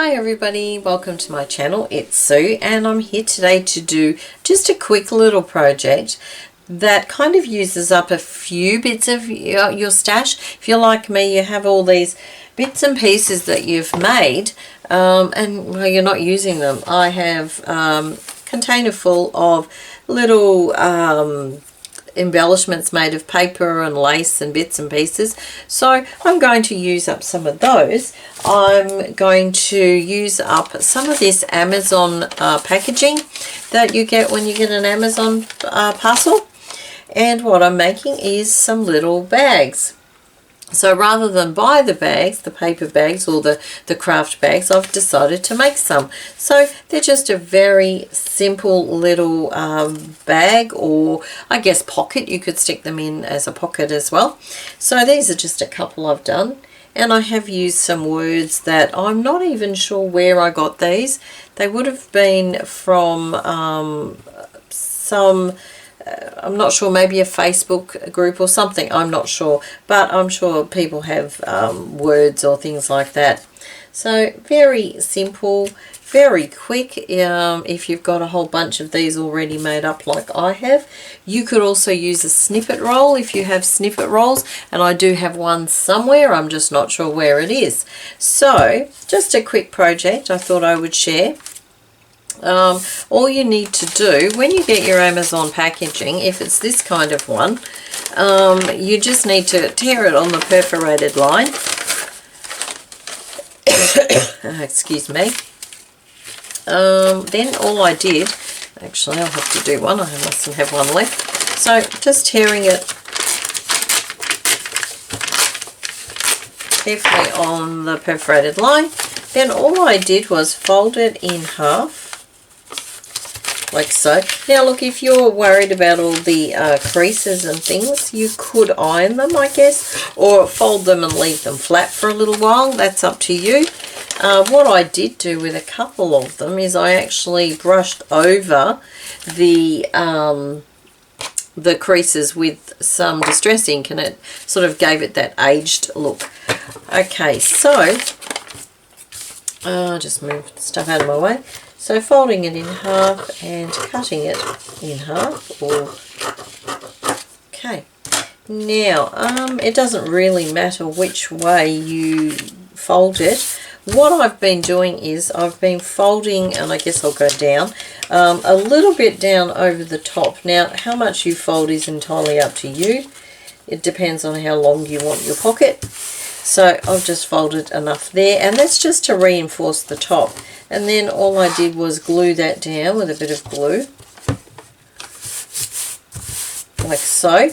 Hi everybody, welcome to my channel. It's Sue and I'm here today to do just a quick little project that kind of uses up a few bits of your stash. If you're like me, you have all these bits and pieces that you've made and well, you're not using them. I have a container full of little embellishments made of paper and lace and bits and pieces, so I'm going to use up some of those. I'm going to use up some of this Amazon packaging that you get when you get an Amazon parcel, and what I'm making is some little bags. So rather than buy the bags, the paper bags or the craft bags, I've decided to make some. So they're just a very simple little bag, or I guess pocket. You could stick them in as a pocket as well. So these are just a couple I've done. And I have used some words that I'm not even sure where I got these. They would have been from I'm not sure, maybe a Facebook group or something, I'm not sure, but I'm sure people have words or things like that. So very simple, very quick. If you've got a whole bunch of these already made up like I have. You could also use a snippet roll if you have snippet rolls, and I do have one somewhere, I'm just not sure where it is. So just a quick project I thought I would share. All you need to do when you get your Amazon packaging, if it's this kind of one, you just need to tear it on the perforated line. Excuse me. Then all I did, actually I'll have to do one, I mustn't have one left. So just tearing it carefully on the perforated line. Then all I did was fold it in half, like so. Now look, if you're worried about all the creases and things, you could iron them, I guess, or fold them and leave them flat for a little while. That's up to you. What I did do with a couple of them is I actually brushed over the creases with some Distress ink, and it sort of gave it that aged look. Okay, so I'll just move stuff out of my way. So folding it in half and cutting it in half. Okay. Now, it doesn't really matter which way you fold it. What I've been doing is I've been folding, and I guess I'll go down, a little bit down over the top. Now, how much you fold is entirely up to you. It depends on how long you want your pocket. So I've just folded enough there, and that's just to reinforce the top. And then all I did was glue that down with a bit of glue, like so.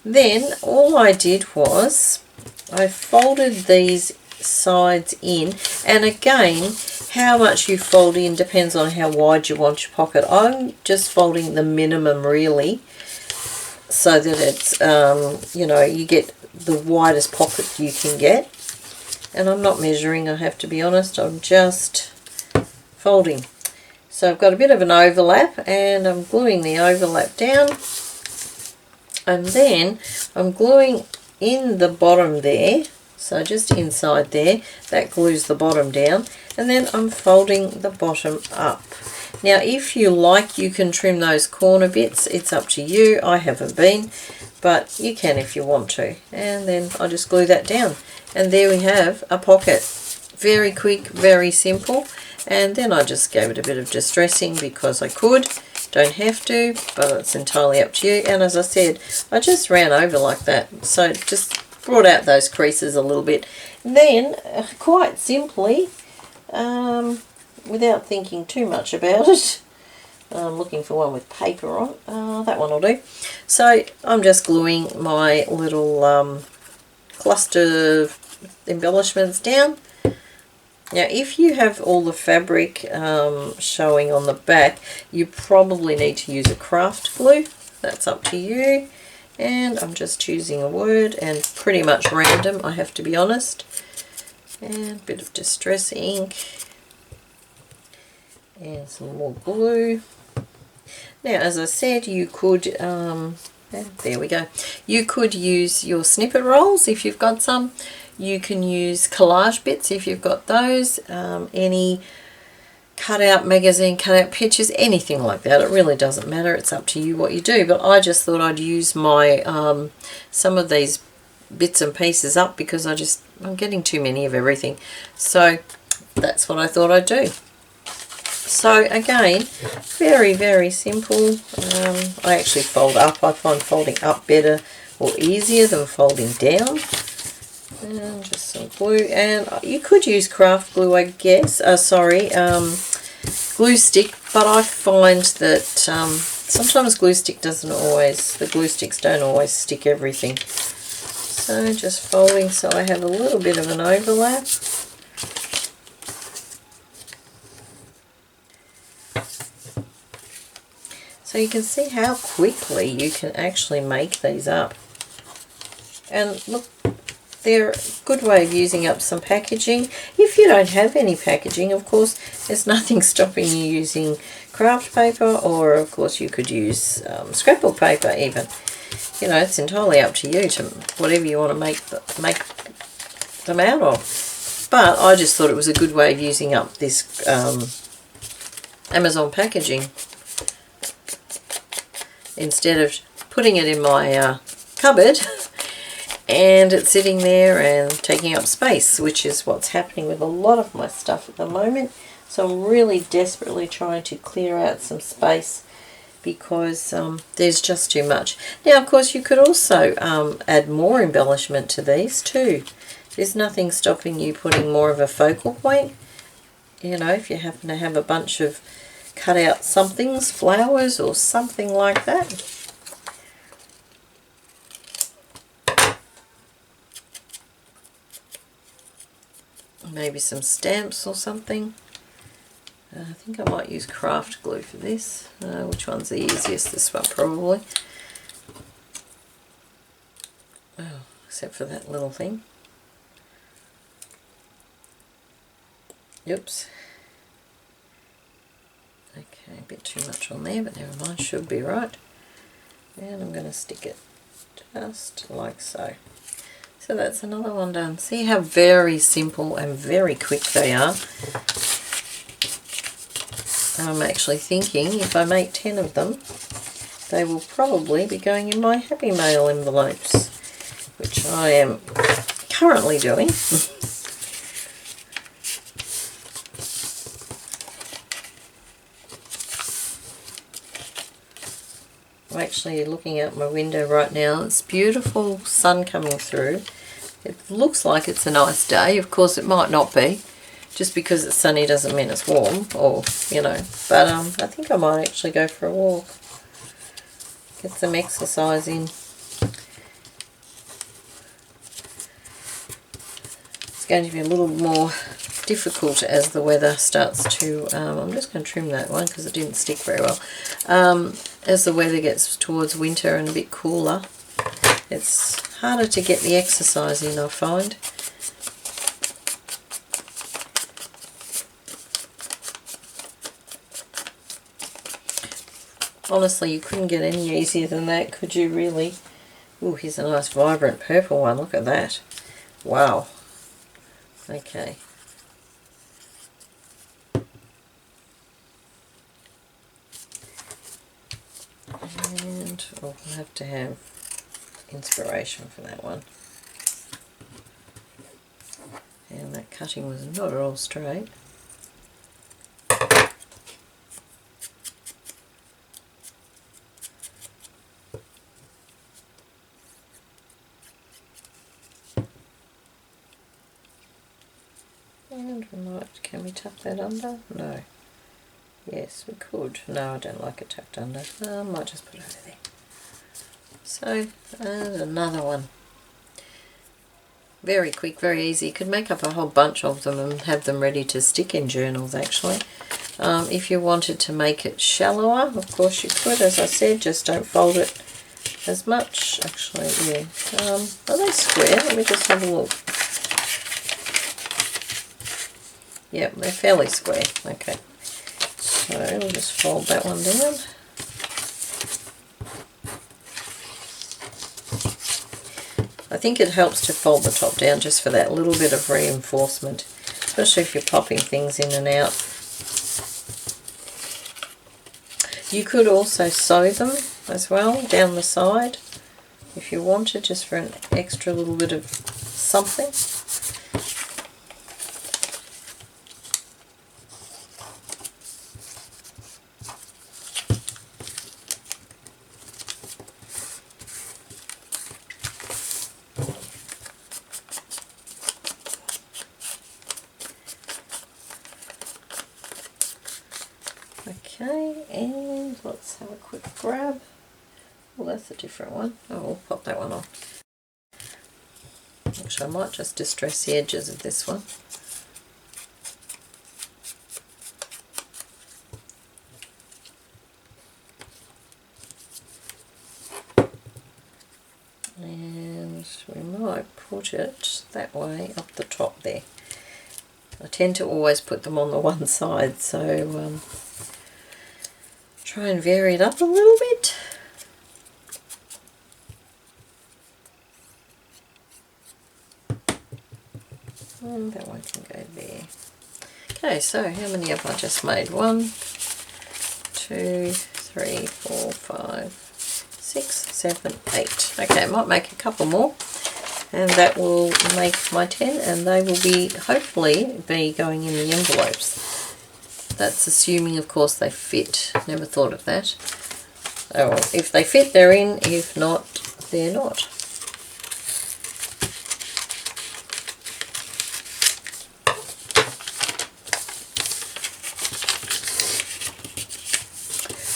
Then all I did was I folded these sides in, and again, how much you fold in depends on how wide you want your pocket. I'm just folding the minimum really, so that it's, you know, you get the widest pocket you can get. And I'm not measuring, I have to be honest, I'm just folding. So I've got a bit of an overlap, and I'm gluing the overlap down, and then I'm gluing in the bottom there, so just inside there, that glues the bottom down, and then I'm folding the bottom up. Now if you like, you can trim those corner bits, it's up to you. I haven't been, but you can if you want to. And then I just glue that down, and there we have a pocket. Very quick, very simple. And then I just gave it a bit of distressing because I could. Don't have to, but it's entirely up to you. And as I said, I just ran over like that, so just brought out those creases a little bit. And then quite simply, without thinking too much about it, I'm looking for one with paper on. That one will do. So I'm just gluing my little cluster embellishments down. Now if you have all the fabric showing on the back, you probably need to use a craft glue. That's up to you. And I'm just choosing a word, and pretty much random, I have to be honest. And a bit of Distress ink. And some more glue. Now as I said, you could, there we go, you could use your snippet rolls if you've got some. You can use collage bits if you've got those, any cutout magazine, cutout pictures, anything like that. It really doesn't matter. It's up to you what you do. But I just thought I'd use my some of these bits and pieces up because I'm getting too many of everything. So that's what I thought I'd do. So again, very, very simple. I actually fold up. I find folding up better or easier than folding down. And just some glue, and you could use craft glue, I guess. Glue stick, but I find that sometimes glue stick the glue sticks don't always stick everything. So just folding so I have a little bit of an overlap. So you can see how quickly you can actually make these up. And look, they're a good way of using up some packaging. If you don't have any packaging, of course, there's nothing stopping you using craft paper, or of course you could use scrapbook paper even. You know, it's entirely up to you to whatever you want to make them out of. But I just thought it was a good way of using up this Amazon packaging. Instead of putting it in my cupboard and it's sitting there and taking up space, which is what's happening with a lot of my stuff at the moment. So I'm really desperately trying to clear out some space because there's just too much. Now, of course, you could also add more embellishment to these too. There's nothing stopping you putting more of a focal point. You know, if you happen to have a bunch of cut out somethings, flowers or something like that. Maybe some stamps or something. I think I might use craft glue for this. Which one's the easiest? This one probably. Oh, except for that little thing. Oops. Okay, a bit too much on there, but never mind, should be right. And I'm going to stick it just like so. So that's another one done. See how very simple and very quick they are. I'm actually thinking if I make 10 of them, they will probably be going in my Happy Mail envelopes, which I am currently doing. I'm actually looking out my window right now. It's beautiful sun coming through. It looks like it's a nice day. Of course, it might not be. Just because it's sunny doesn't mean it's warm, or, you know. But I think I might actually go for a walk. Get some exercise in. It's going to be a little more difficult as the weather starts to... I'm just going to trim that one because it didn't stick very well. As the weather gets towards winter and a bit cooler, it's harder to get the exercise in, I find. Honestly, you couldn't get any easier than that, could you really? Oh, here's a nice vibrant purple one. Look at that. Wow. Okay. And we'll have to have inspiration for that one. And that cutting was not at all straight. And we might, can we tuck that under? No. Yes, we could. No, I don't like it tucked under. I might just put it over there. So, and another one. Very quick, very easy. You could make up a whole bunch of them and have them ready to stick in journals, actually. If you wanted to make it shallower, of course you could. As I said, just don't fold it as much. Actually, yeah. Are they square? Let me just have a look. Yep, they're fairly square. Okay. So we'll just fold that one down. I think it helps to fold the top down just for that little bit of reinforcement, especially if you're popping things in and out. You could also sew them as well down the side if you wanted, just for an extra little bit of something. Okay, and let's have a quick grab. Well, that's a different one. Oh, we'll pop that one on. Actually, I might just distress the edges of this one. And we might put it that way up the top there. I tend to always put them on the one side, so try and vary it up a little bit. And that one can go there. Okay, so how many have I just made? 1, 2, 3, 4, 5, 6, 7, 8. Okay, I might make a couple more, and that will make my 10, and they will be hopefully be going in the envelopes. That's assuming, of course, they fit. Never thought of that. Oh, if they fit, they're in. If not, they're not.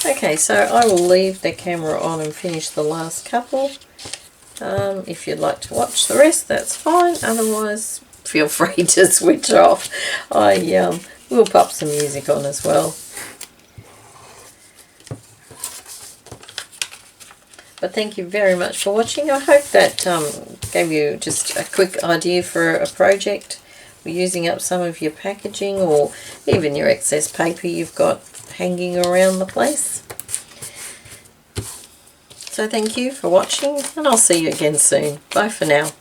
Okay, so I will leave the camera on and finish the last couple. If you'd like to watch the rest, that's fine. Otherwise, feel free to switch off. I will pop some music on as well. But thank you very much for watching. I hope that gave you just a quick idea for a project. We're using up some of your packaging or even your excess paper you've got hanging around the place. So thank you for watching, and I'll see you again soon. Bye for now.